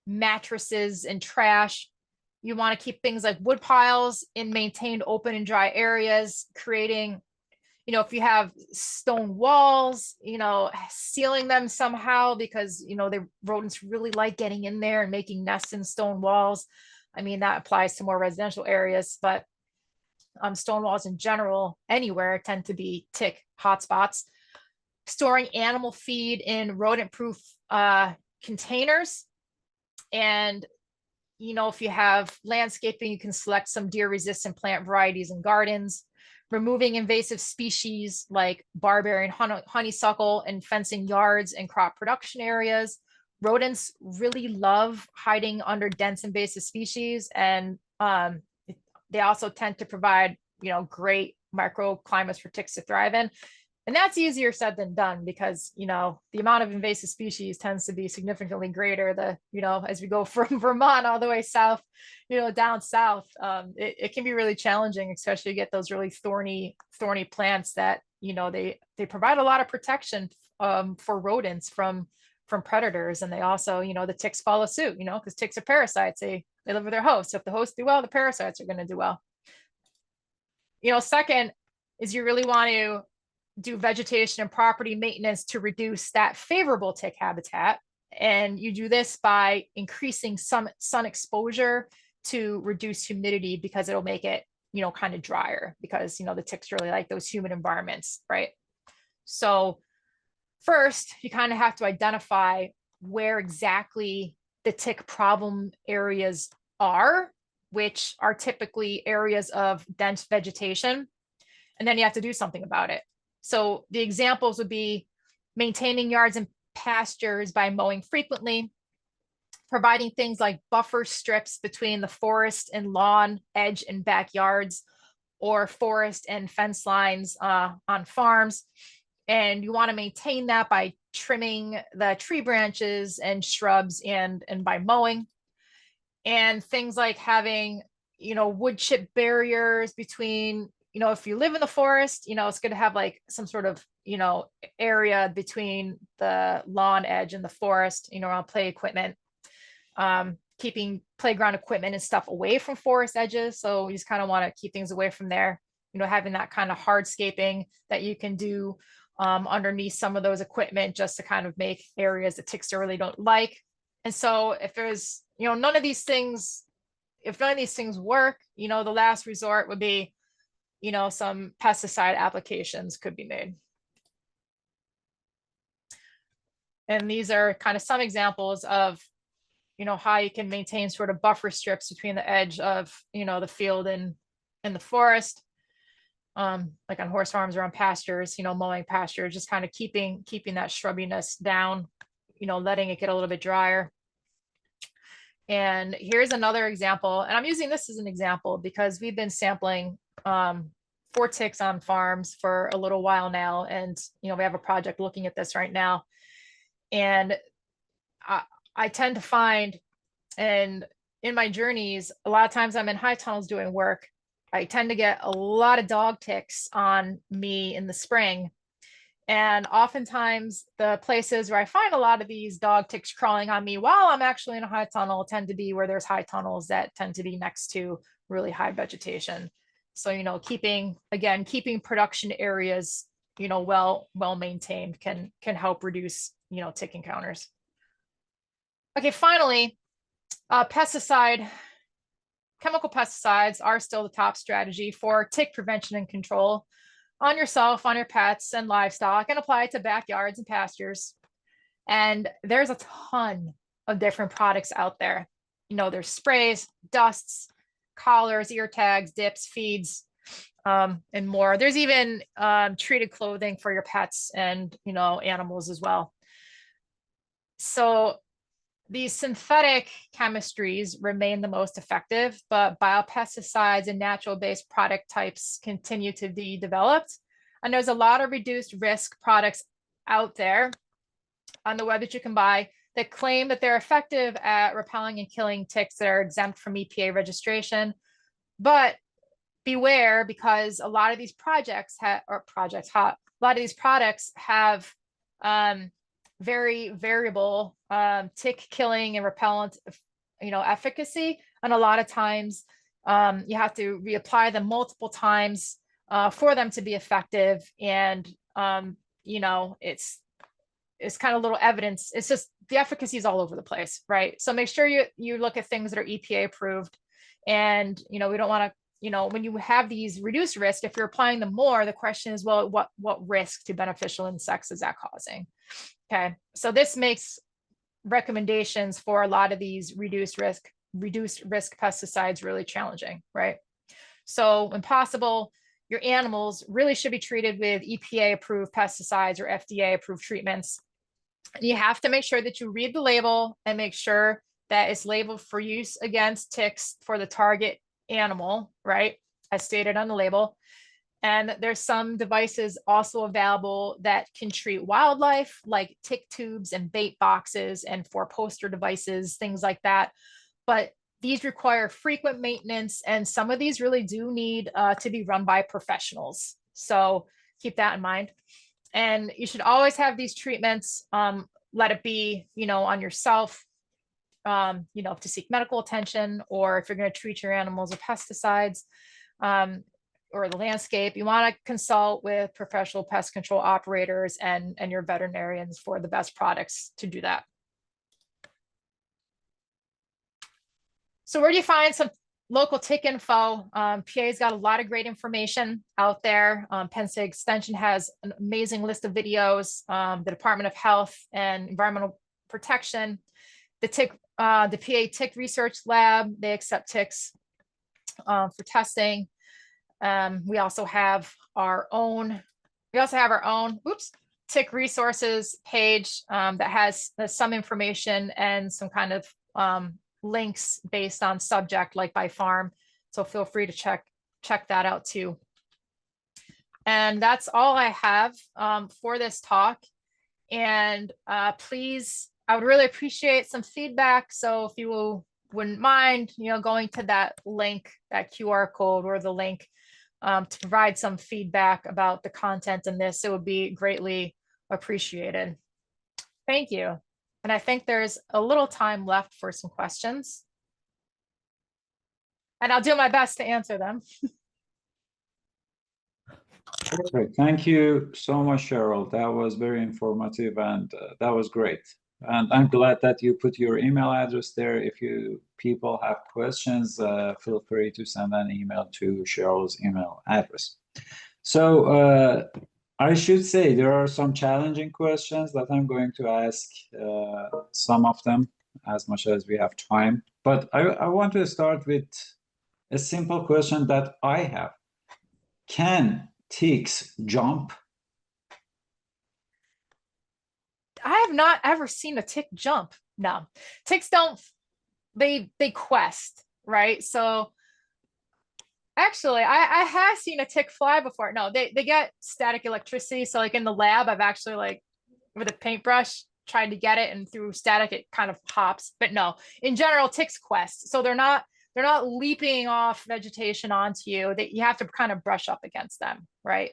mattresses, and trash. You want to keep things like wood piles in maintained open and dry areas, creating, if you have stone walls, sealing them somehow because, the rodents really like getting in there and making nests in stone walls. I mean, that applies to more residential areas, but stone walls in general, anywhere, tend to be tick hotspots. Storing animal feed in rodent-proof containers. And, if you have landscaping, you can select some deer-resistant plant varieties in gardens. Removing invasive species like barberry and honeysuckle and fencing yards and crop production areas. Rodents really love hiding under dense invasive species, and they also tend to provide, great microclimates for ticks to thrive in. And that's easier said than done because, the amount of invasive species tends to be significantly greater as we go from Vermont all the way south, down south. It can be really challenging, especially to get those really thorny plants that, they provide a lot of protection for rodents from predators. And they also, the ticks follow suit, because ticks are parasites. They live with their hosts. So if the hosts do well, the parasites are going to do well. Second is you really want to do vegetation and property maintenance to reduce that favorable tick habitat. And you do this by increasing some sun exposure to reduce humidity because it'll make it, kind of drier because, the ticks really like those humid environments, right? So first, you kind of have to identify where exactly the tick problem areas are, which are typically areas of dense vegetation. And then you have to do something about it. So the examples would be maintaining yards and pastures by mowing frequently, providing things like buffer strips between the forest and lawn edge and backyards, or forest and fence lines on farms. And you want to maintain that by trimming the tree branches and shrubs and by mowing. And things like having, wood chip barriers between, if you live in the forest, it's good to have like some sort of, area between the lawn edge and the forest, around play equipment, keeping playground equipment and stuff away from forest edges. So you just kind of want to keep things away from there, having that kind of hardscaping that you can do underneath some of those equipment just to kind of make areas that ticks really don't like. And so if there's, none of these things work, the last resort would be, some pesticide applications could be made. And these are kind of some examples of, how you can maintain sort of buffer strips between the edge of, the field and the forest, like on horse farms or on pastures, mowing pastures, just kind of keeping that shrubiness down, letting it get a little bit drier. And here's another example, and I'm using this as an example because we've been sampling for ticks on farms for a little while now. And, we have a project looking at this right now. And I tend to find, and in my journeys, a lot of times I'm in high tunnels doing work, I tend to get a lot of dog ticks on me in the spring. And oftentimes the places where I find a lot of these dog ticks crawling on me while I'm actually in a high tunnel tend to be where there's high tunnels that tend to be next to really high vegetation. So, keeping production areas, well maintained can help reduce, tick encounters. Okay, finally, chemical pesticides are still the top strategy for tick prevention and control on yourself, on your pets and livestock, and apply it to backyards and pastures. And there's a ton of different products out there. There's sprays, dusts, collars, ear tags, dips, feeds, and more. There's even treated clothing for your pets and, animals as well. So these synthetic chemistries remain the most effective, but biopesticides and natural-based product types continue to be developed. And there's a lot of reduced risk products out there on the web that you can buy that claim that they're effective at repelling and killing ticks that are exempt from EPA registration. But beware, because a lot of these products have very variable tick killing and repellent, efficacy. And a lot of times you have to reapply them multiple times for them to be effective. And, it's kind of little evidence. It's just the efficacy is all over the place, right? So make sure you look at things that are EPA approved. And, we don't want to, when you have these reduced risk, if you're applying them more, the question is, well, what risk to beneficial insects is that causing? Okay, so this makes recommendations for a lot of these reduced risk pesticides really challenging, right? So when possible, your animals really should be treated with EPA approved pesticides or FDA approved treatments. And you have to make sure that you read the label and make sure that it's labeled for use against ticks for the target animal, right? As stated on the label. And there's some devices also available that can treat wildlife, like tick tubes and bait boxes and 4-poster devices, things like that. But these require frequent maintenance, and some of these really do need to be run by professionals. So keep that in mind. And you should always have these treatments, let it be, on yourself, to seek medical attention, or if you're going to treat your animals with pesticides, or the landscape, you want to consult with professional pest control operators and your veterinarians for the best products to do that. So where do you find some local tick info? PA's got a lot of great information out there. Penn State Extension has an amazing list of videos. The Department of Health and Environmental Protection, the PA Tick Research Lab, they accept ticks for testing. We also have our own tick resources page that has some information and some kind of links based on subject, like by farm. So feel free to check that out too. And that's all I have for this talk. And please, I would really appreciate some feedback. So if you wouldn't mind, going to that link, that QR code or the link to provide some feedback about the content in this, it would be greatly appreciated. Thank you. And I think there's a little time left for some questions. And I'll do my best to answer them. Perfect. Thank you so much, Cheryl. That was very informative, and that was great. And I'm glad that you put your email address there. If people have questions, feel free to send an email to Cheryl's email address. So I should say there are some challenging questions that I'm going to ask, some of them, as much as we have time. But I want to start with a simple question that I have. Can ticks jump? I have not ever seen a tick jump. No, ticks don't, they quest, right? So actually, I have seen a tick fly before. No, they get static electricity. So like in the lab, I've actually, like, with a paintbrush tried to get it, and through static, it kind of hops. But no, in general, ticks quest. So they're not they're not leaping off vegetation onto you, that you have to kind of brush up against them, right?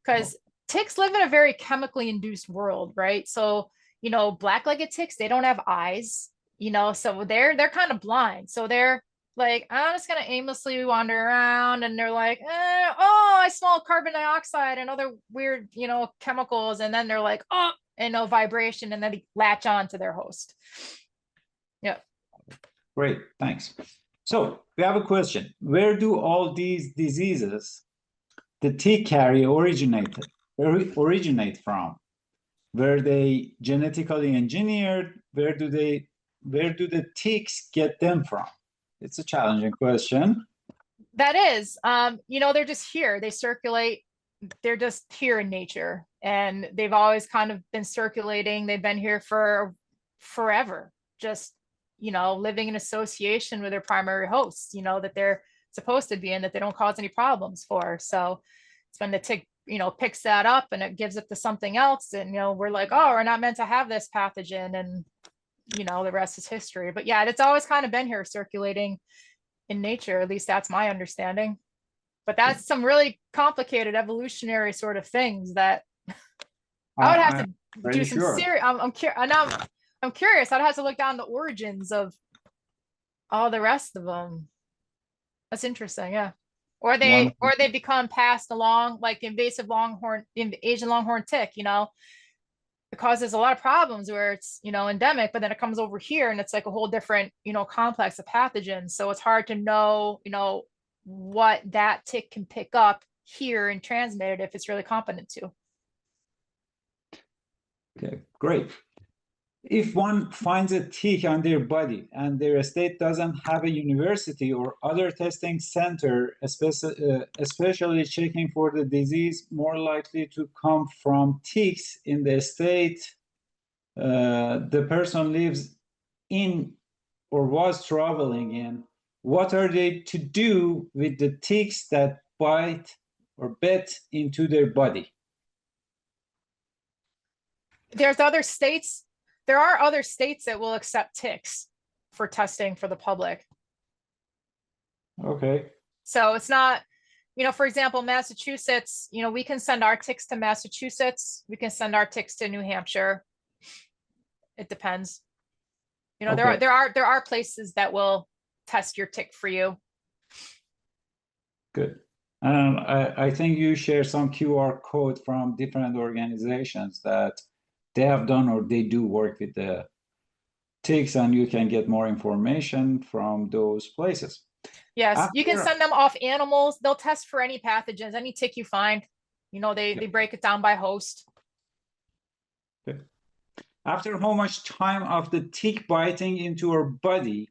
Because ticks live in a very chemically induced world, right? So, you know, black-legged ticks, they don't have eyes, you know, so they're kind of blind. So they're like, I'm just gonna aimlessly wander around, and they're like, oh, I smell carbon dioxide and other weird, you know, chemicals, and then they're like, oh, and no vibration, and then they latch on to their host. Yeah. Great, thanks. So we have a question. Where do all these diseases the tick carry originate from? Were they genetically engineered? Where do the ticks get them from? It's a challenging question. That is, you know, they're just here. They circulate. They're just here in nature, and they've always kind of been circulating. They've been here for forever, just, you know, living in association with their primary hosts, you know, that they're supposed to be in, that they don't cause any problems for. So it's when the tick, you know, picks that up and it gives it to something else, and, you know, we're like, oh, we're not meant to have this pathogen, and, you know, the rest is history. But yeah, it's always kind of been here circulating in nature. At least that's my understanding. But that's some really complicated evolutionary sort of things that I would have to do some serious. I'm curious. I'd have to look down the origins of all the rest of them. That's interesting, yeah. Or they become passed along, like invasive Asian longhorn tick, you know. It causes a lot of problems where it's, you know, endemic, but then it comes over here and it's like a whole different, you know, complex of pathogens. So it's hard to know, you know, what that tick can pick up here and transmit it if it's really competent to. Okay, great. If one finds a tick on their body and their state doesn't have a university or other testing center, especially checking for the disease more likely to come from ticks in the state the person lives in or was traveling in, what are they to do with the ticks that bite or bit into their body? There are other states that will accept ticks for testing for the public. Okay. So it's not, you know, for example, Massachusetts, you know, we can send our ticks to Massachusetts. We can send our ticks to New Hampshire. It depends. You know, okay. there are places that will test your tick for you. Good. I think you share some QR code from different organizations that they have done or they do work with the ticks, and you can get more information from those places. Yes, you can send them off animals. They'll test for any pathogens, any tick you find. You know, they break it down by host. Good. After how much time of the tick biting into our body,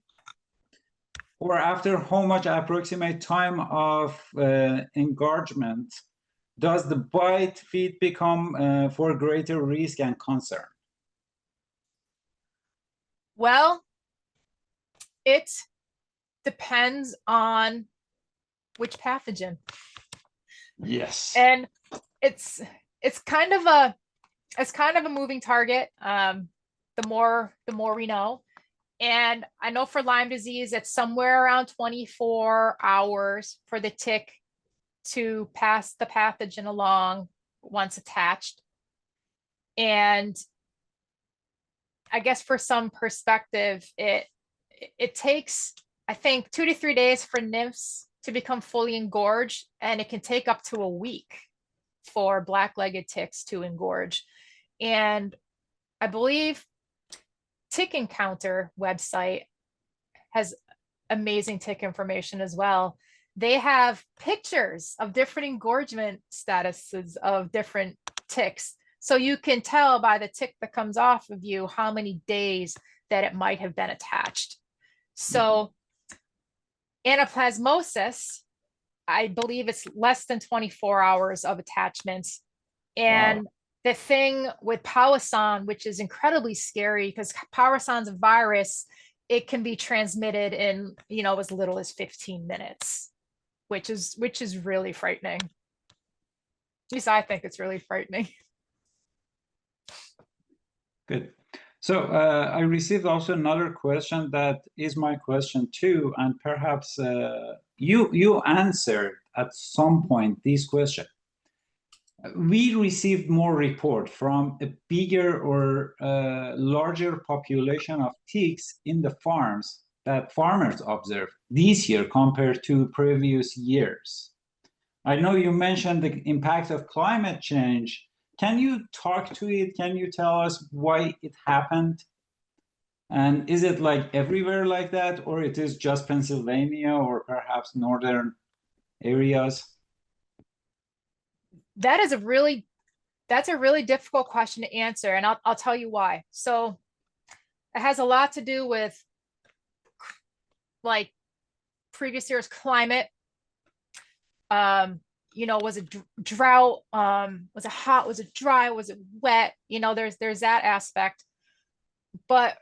or after how much approximate time of engorgement, does the bite feed become for greater risk and concern? Well, it depends on which pathogen. Yes. And it's kind of a moving target. The more we know. And I know for Lyme disease, it's somewhere around 24 hours for the tick to pass the pathogen along once attached. And I guess for some perspective, it takes, I think, 2 to 3 days for nymphs to become fully engorged, and it can take up to a week for black-legged ticks to engorge. And I believe Tick Encounter website has amazing tick information as well. They have pictures of different engorgement statuses of different ticks. So you can tell by the tick that comes off of you how many days that it might have been attached. So anaplasmosis, I believe it's less than 24 hours of attachments. And the thing with Powassan, which is incredibly scary because Powassan's a virus, it can be transmitted in, you know, as little as 15 minutes, which is really frightening. At least I think it's really frightening. Good. So I received also another question that is my question too, and perhaps you answered at some point this question. We received more report from a bigger or larger population of ticks in the farms that farmers observed this year compared to previous years. I know you mentioned the impact of climate change. Can you talk to it? Can you tell us why it happened? And is it like everywhere like that, or it is just Pennsylvania or perhaps northern areas? That's a really difficult question to answer, and I'll tell you why. So it has a lot to do with like previous year's climate. You know, was it drought? Was it hot? Was it dry? Was it wet? You know, there's that aspect. But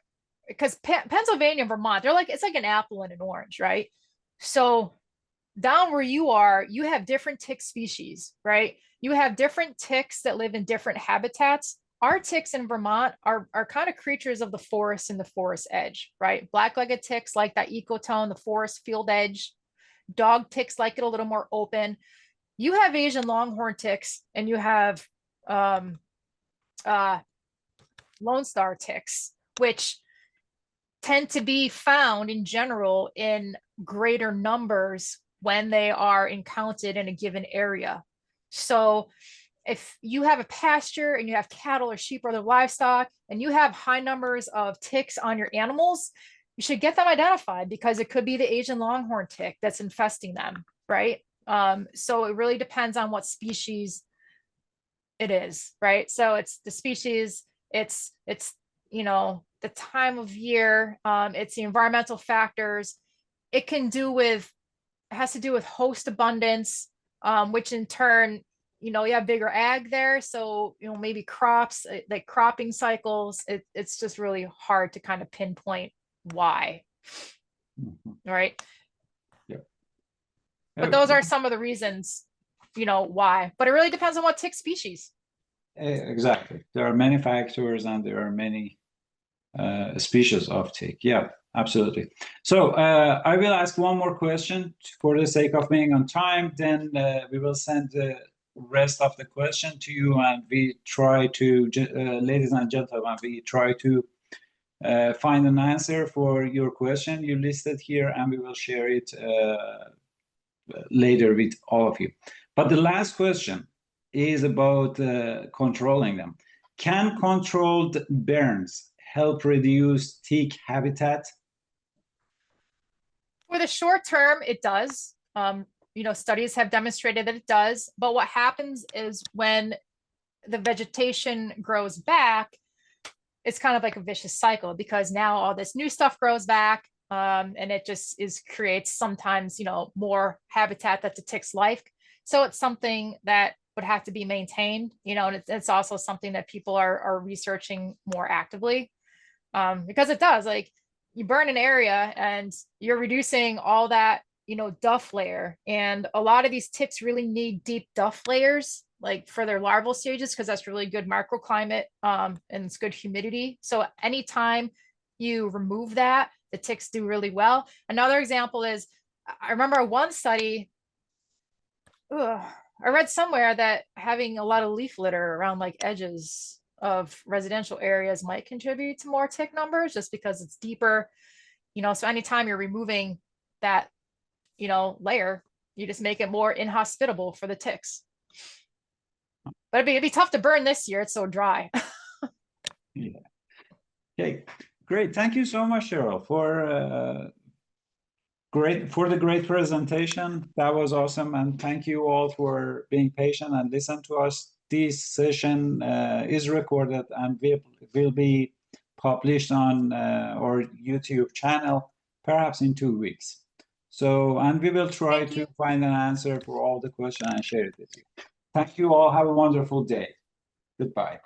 because Pennsylvania and Vermont, they're like, it's like an apple and an orange, right? So down where you are, you have different tick species, right? You have different ticks that live in different habitats. Our ticks in Vermont are kind of creatures of the forest and the forest edge, right? Black-legged ticks like that ecotone, the forest field edge. Dog ticks like it a little more open. You have Asian longhorn ticks, and you have Lone Star ticks, which tend to be found in general in greater numbers when they are encountered in a given area. So if you have a pasture and you have cattle or sheep or other livestock, and you have high numbers of ticks on your animals, you should get them identified, because it could be the Asian longhorn tick that's infesting them, right? So it really depends on what species it is, right? So it's the species, it's you know, the time of year, it's the environmental factors. It has to do with host abundance, which in turn, you know, you have bigger ag there. So, you know, maybe crops, like cropping cycles, it's just really hard to kind of pinpoint why. Right. Yeah. But those are some of the reasons, you know, why. But it really depends on what tick species. Exactly. There are many factors and there are many species of tick. Yeah, absolutely. So I will ask one more question for the sake of being on time. Then we will send the rest of the question to you, and we try to, ladies and gentlemen, we try to find an answer for your question you listed here, and we will share it later with all of you. But the last question is about controlling them. Can controlled burns help reduce tick habitat? For the short term, it does. You know, studies have demonstrated that it does. But what happens is when the vegetation grows back, it's kind of like a vicious cycle, because now all this new stuff grows back, and it just creates sometimes, you know, more habitat that the ticks like. So it's something that would have to be maintained, you know, and it's also something that people are researching more actively, because it does, like, you burn an area and you're reducing all that, you know, duff layer. And a lot of these ticks really need deep duff layers, like for their larval stages, because that's really good microclimate, and it's good humidity. So anytime you remove that, the ticks do really well. Another example is, I remember one study, I read somewhere that having a lot of leaf litter around like edges of residential areas might contribute to more tick numbers, just because it's deeper, you know. So anytime you're removing that, you know, layer, you just make it more inhospitable for the ticks. But it'd be tough to burn this year, it's so dry. Yeah. Okay, great. Thank you so much, Cheryl, for the great presentation. That was awesome, and thank you all for being patient and listen to us. This session is recorded and will be published on our YouTube channel, perhaps in 2 weeks. So, and we will try to find an answer for all the questions and share it with you. Thank you all. Have a wonderful day. Goodbye.